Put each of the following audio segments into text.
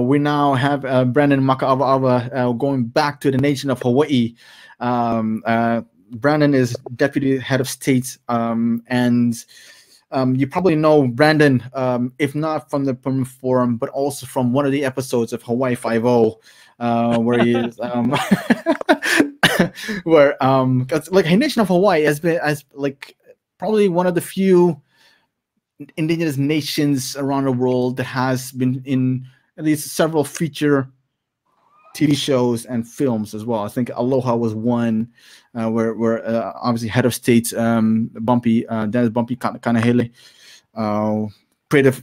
We now have Brandon Maka'awa'awa going back to the nation of Hawaii. Brandon is Deputy Head of State, and you probably know Brandon, if not from the Permanent Forum, but also from one of the episodes of Hawaii Five-0, where he is, where like Nation of Hawaii has been as like probably one of the few indigenous nations around the world that has been in at least several feature TV shows and films as well. I think Aloha was one, where obviously Head of State Bumpy Dennis Bumpy Kanahele played a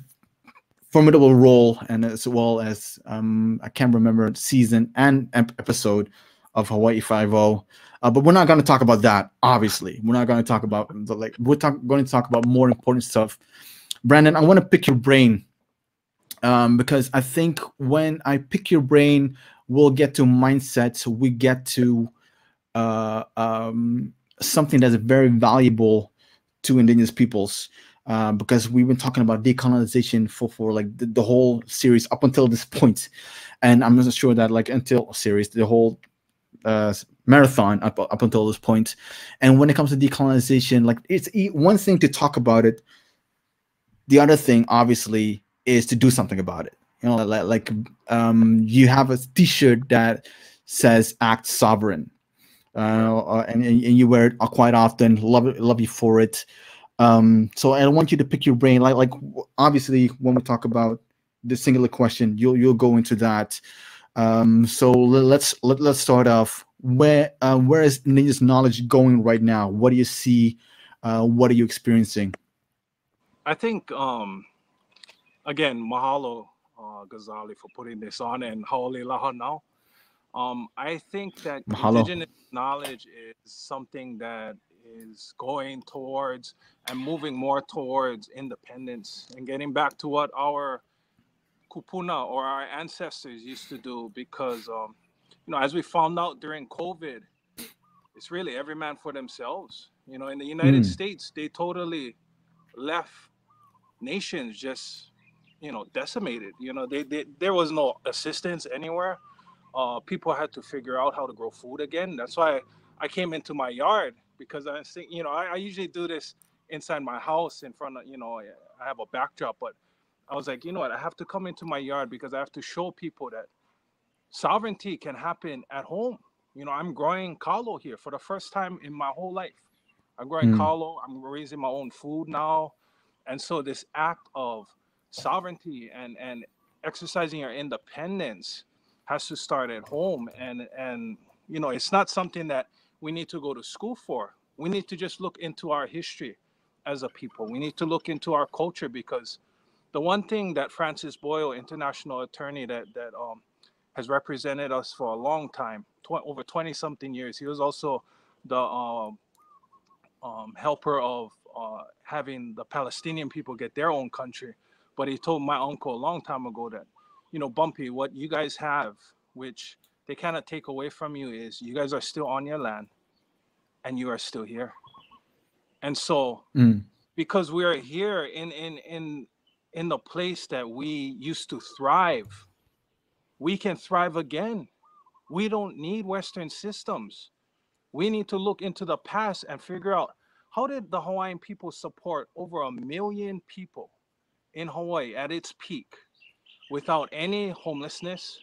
formidable role, and as well as I can't remember season and episode of Hawaii Five-0. But we're not going to talk about that. Obviously, we're not going to talk about we're going to talk about more important stuff. Brandon, I want to pick your brain because I think when I pick your brain, we'll get to mindsets. We get to something that's very valuable to indigenous peoples, because we've been talking about decolonization for like the whole series up until this point, and I'm not sure that like until series the whole marathon up until this point. And when it comes to decolonization, like it's one thing to talk about it. The other thing, obviously, is to do something about it. You know, like you have a T-shirt that says "Act Sovereign," and you wear it quite often. Love you for it. So I want you to pick your brain. Like obviously, when we talk about the singular question, you'll go into that. So let's start off. Where is indigenous knowledge going right now? What do you see? What are you experiencing? I think again, mahalo, Ghazali, for putting this on, and haole laha now. I think that Mahalo. indigenous knowledge is something that is going towards and moving more towards independence and getting back to what our kupuna or our ancestors used to do. Because, you know, as we found out during COVID, it's really every man for themselves. You know, in the United States, they totally left nations just, you know, decimated. You know, there was no assistance anywhere. People had to figure out how to grow food again. That's why I came into my yard, because I think, you know, I usually do this inside my house in front of, you know, I have a backdrop, but I was like, you know what, I have to come into my yard because I have to show people that sovereignty can happen at home. You know, I'm growing kalo here for the first time in my whole life. I'm growing kalo. I'm raising my own food now. And so this act of sovereignty and exercising your independence has to start at home. And you know, it's not something that we need to go to school for. We need to just look into our history as a people. We need to look into our culture, because the one thing that Francis Boyle, international attorney that has represented us for a long time, over 20 something years, he was also the helper of having the Palestinian people get their own country. But he told my uncle a long time ago that, you know, Bumpy, what you guys have, which they cannot take away from you, is you guys are still on your land and you are still here. And so because we are here in the place that we used to thrive, we can thrive again. We don't need Western systems. We need to look into the past and figure out, how did the Hawaiian people support over 1 million people in Hawaii at its peak without any homelessness,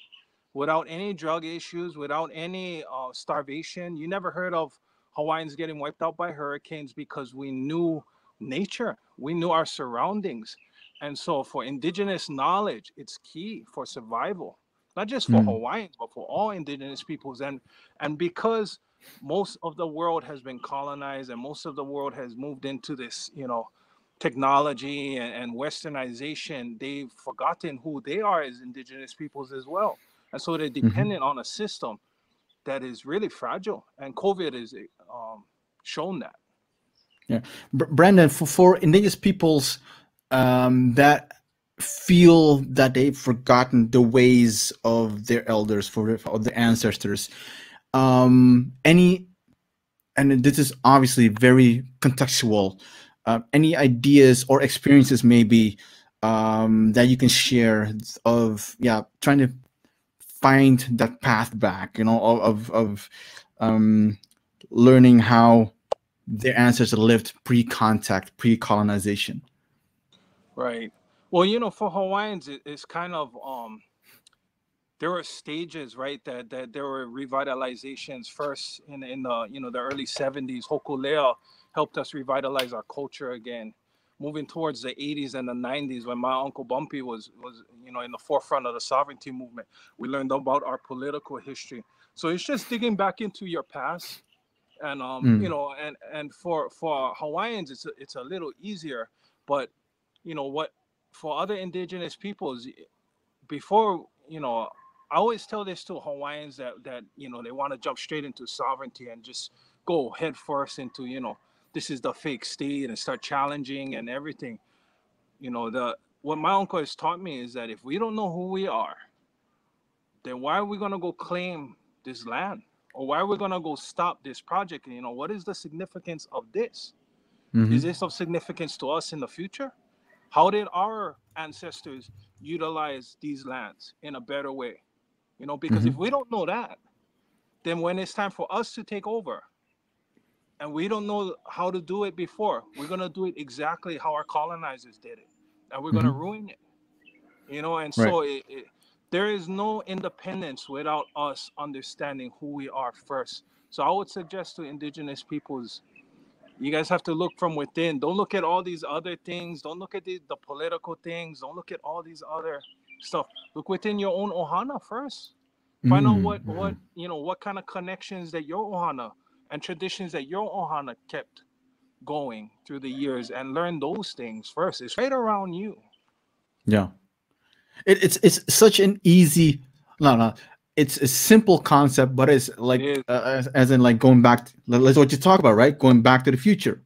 without any drug issues, without any starvation? You never heard of Hawaiians getting wiped out by hurricanes, because we knew nature, we knew our surroundings. And so for indigenous knowledge, it's key for survival, not just for Hawaiians, but for all indigenous peoples. And because most of the world has been colonized and most of the world has moved into this, you know, technology and westernization, they've forgotten who they are as indigenous peoples as well. And so they're dependent on a system that is really fragile. And COVID has shown that. Yeah, Brandon, for indigenous peoples that feel that they've forgotten the ways of their elders, of their ancestors, any, and this is obviously very contextual, any ideas or experiences maybe that you can share of trying to find that path back, of learning how their ancestors lived pre-contact, pre-colonization? Right. Well, for Hawaiians, it's kind of there were stages, right? That there were revitalizations first in the early 70s. Hokulea helped us revitalize our culture again. Moving towards the 80s and the 90s, when my uncle Bumpy was in the forefront of the sovereignty movement, we learned about our political history. So it's just digging back into your past, and and for Hawaiians, it's a little easier, but what for other indigenous peoples before, I always tell this to Hawaiians that they want to jump straight into sovereignty and just go head first into this is the fake state and start challenging and everything. The what my uncle has taught me is that if we don't know who we are, then why are we gonna go claim this land, or why are we gonna go stop this project? What is the significance of this? Is this of significance to us in the future? How did our ancestors utilize these lands in a better way? Because if we don't know that, then when it's time for us to take over and we don't know how to do it before, we're going to do it exactly how our colonizers did it. And we're going to ruin it. And Right. so there is no independence without us understanding who we are first. So I would suggest to indigenous peoples, you guys have to look from within. Don't look at all these other things. Don't look at the political things. Don't look at all these other stuff. Look within your own ohana first. Find out what kind of connections that your ohana and traditions that your ohana kept going through the years, and learn those things first. It's right around you. Yeah. It's such an easy, no, it's a simple concept, but it's It like is. as in like going back. That's what you talk about, right? Going back to the future.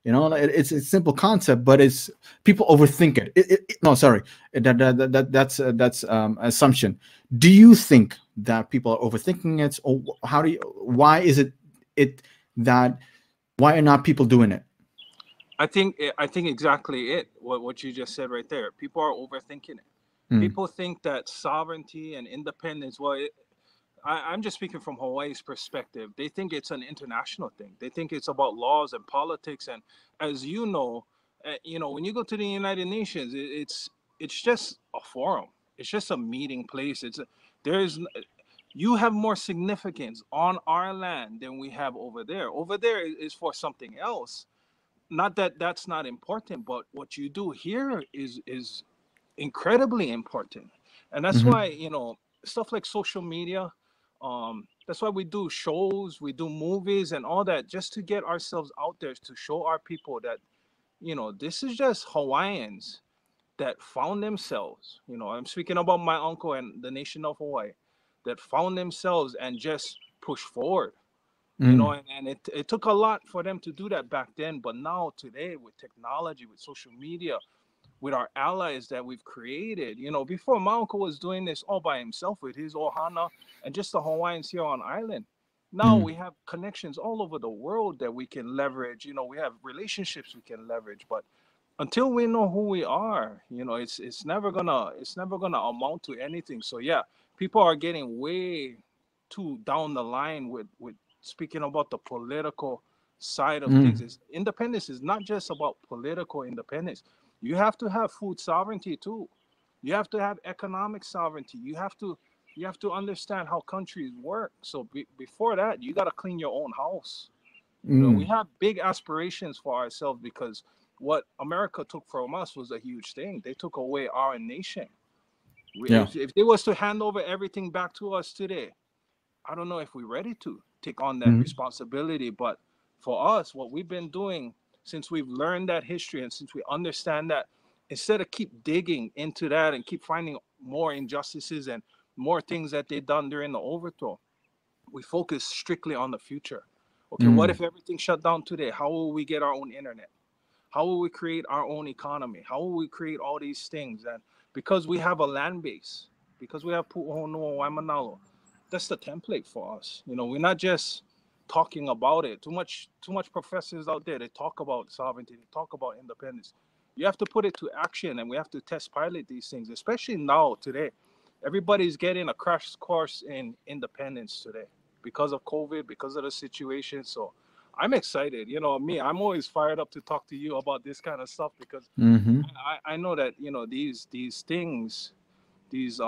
It's a simple concept, but it's people overthink it. No, sorry, that's assumption. Do you think that people are overthinking it, or how do you? Why is it that? Why are not people doing it? I think exactly what you just said right there. People are overthinking it. Mm, People think that sovereignty and independence. I'm just speaking from Hawaii's perspective. They think it's an international thing. They think it's about laws and politics. And as when you go to the United Nations, it's just a forum. It's just a meeting place. There's you have more significance on our land than we have over there. Over there is for something else. Not that that's not important, but what you do here is incredibly important. And that's hmm why stuff like social media, that's why we do shows, we do movies and all that, just to get ourselves out there, to show our people that this is just Hawaiians that found themselves. I'm speaking about my uncle and the nation of Hawaii, that found themselves and just push forward. mm, And it took a lot for them to do that back then, but now today, with technology, with social media, with our allies that we've created. Before, my uncle was doing this all by himself with his ohana and just the Hawaiians here on island. Now mm, we have connections all over the world that we can leverage. We have relationships we can leverage. But until we know who we are, it's never gonna amount to anything. So yeah, people are getting way too down the line with speaking about the political side of things. mm, Independence is not just about political independence. You have to have food sovereignty too. You have to have economic sovereignty. You have to understand how countries work. So before that, you got to clean your own house. We mm. have big aspirations for ourselves, because what America took from us was a huge thing. They took away our nation. Yeah. If they was to hand over everything back to us today, I don't know if we're ready to take on that Mm, responsibility. But for us, what we've been doing since we've learned that history and since we understand that, instead of keep digging into that and keep finding more injustices and more things that they done during the overthrow, we focus strictly on the future. Okay, what mm, if everything shut down today? How will we get our own internet? How will we create our own economy? How will we create all these things? And because we have a land base, because we have Pu'uhonua Waimanalo, that's the template for us. We're not just talking about it. Too much professors out there, they talk about sovereignty, they talk about independence. you have to put it to action, and we have to test pilot these things, especially now today. Everybody's getting a crash course in independence today because of COVID, because of the situation. So I'm excited. You know, me, I'm always fired up to talk to you about this kind of stuff because I know that, you know, these things, these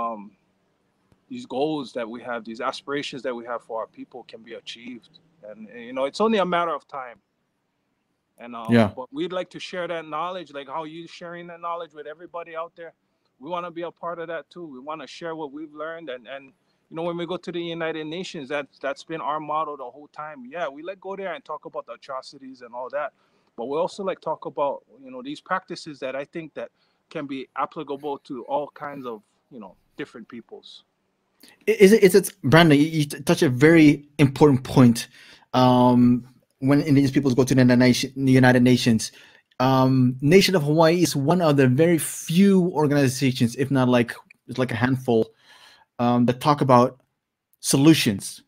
goals that we have, these aspirations that we have for our people can be achieved. And you know, it's only a matter of time. And but we'd like to share that knowledge, like how you sharing that knowledge with everybody out there. We want to be a part of that too. We want to share what we've learned, and you know, when we go to the United Nations, that's been our motto the whole time. Yeah, we like go there and talk about the atrocities and all that, but we also like talk about, you know, these practices that I think that can be applicable to all kinds of, you know, different peoples. Is it Brandon? You touch a very important point. When Indigenous peoples go to the United Nations, Nation of Hawaii is one of the very few organizations, if not like it's like a handful, that talk about solutions.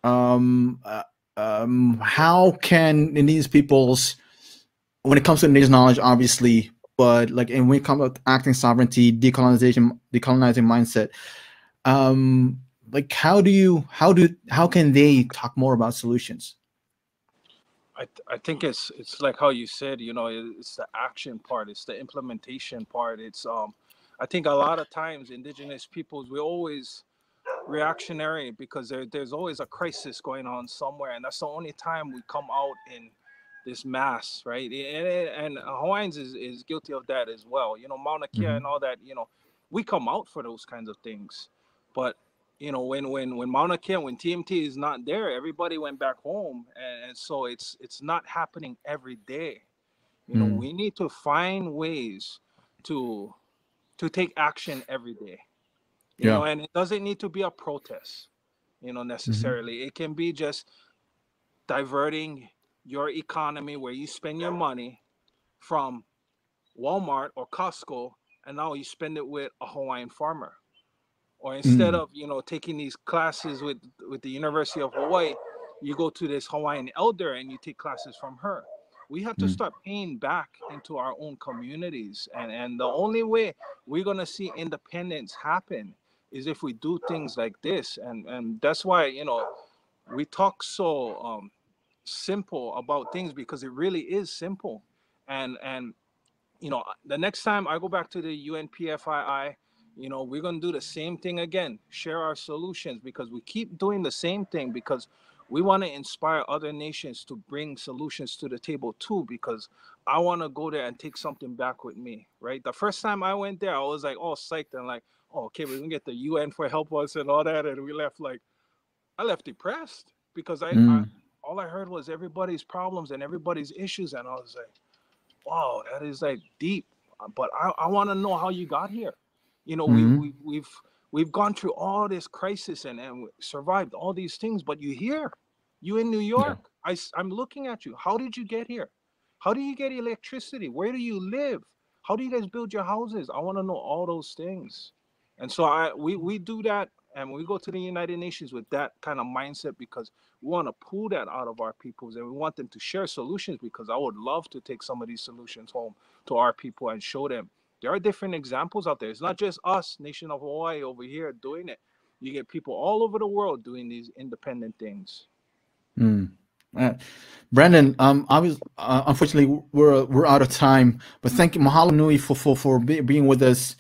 How can Indigenous peoples, when it comes to Indigenous knowledge, obviously, but like, and when it comes to acting sovereignty, decolonizing mindset, like how can they talk more about solutions? I think it's like how you said, you know, it's the action part, it's the implementation part. It's I think a lot of times Indigenous peoples, we're always reactionary because there's always a crisis going on somewhere, and that's the only time we come out in this mass, right? And Hawaiians is guilty of that as well. You know, Mauna Kea and all that, you know, we come out for those kinds of things. But you know, when Mauna Kea, when TMT is not there, everybody went back home, and so it's not happening every day. You know, we need to find ways to take action every day. You know, and it doesn't need to be a protest, you know, necessarily. It can be just diverting your economy where you spend your money from Walmart or Costco, and now you spend it with a Hawaiian farmer. Or instead of, you know, taking these classes with the University of Hawaii, you go to this Hawaiian elder and you take classes from her. We have to start paying back into our own communities. And the only way we're going to see independence happen is if we do things like this. And that's why, you know, we talk so simple about things, because it really is simple. And you know, the next time I go back to the UNPFII, you know, we're going to do the same thing again, share our solutions, because we keep doing the same thing because we want to inspire other nations to bring solutions to the table too, because I want to go there and take something back with me, right? The first time I went there, I was like, oh, psyched, and like, oh, okay, we're going to get the UN for help us and all that. And we left like, I left depressed because I all I heard was everybody's problems and everybody's issues. And I was like, wow, that is like deep. But I want to know how you got here. You know, we've gone through all this crisis and survived all these things, but you in New York. I'm looking at you. How did you get here? How do you get electricity? Where do you live? How do you guys build your houses? I want to know all those things. And so we do that, and we go to the United Nations with that kind of mindset, because we want to pull that out of our peoples, and we want them to share solutions, because I would love to take some of these solutions home to our people and show them there are different examples out there. It's not just us, Nation of Hawaii, over here doing it. You get people all over the world doing these independent things. Brandon, obviously, unfortunately, we're out of time. But thank you, mahalo nui for being with us,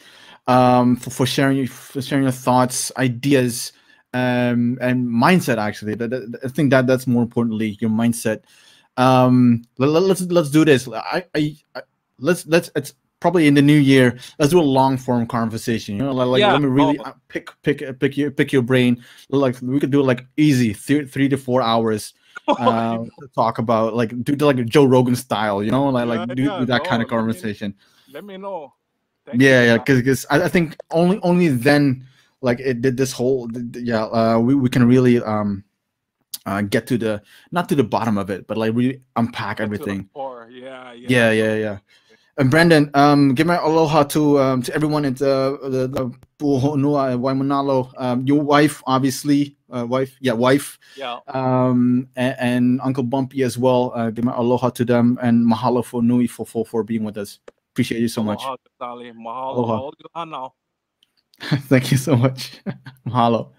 for sharing your thoughts, ideas, and mindset. Actually, I think that's more importantly your mindset. Let's do this. Let's it's probably in the new year. Let's do a long form conversation. You know, like let me really pick your brain. Like we could do it like easy 3 to 4 hours. To talk about do like a Joe Rogan style, you know, do that kind of conversation. Let me know. Because I think only then like it did this whole we can really get to the not to the bottom of it, but like really unpack everything. Yeah. And Brandon, give my aloha to everyone at the Puhonua Waimanalo, your wife, obviously, wife. Yeah. And Uncle Bumpy as well. Give my aloha to them, and mahalo for Nui for being with us. Appreciate you so much. Aloha, Talia. Mahalo. Aloha. How old you are now? Thank you so much. Mahalo.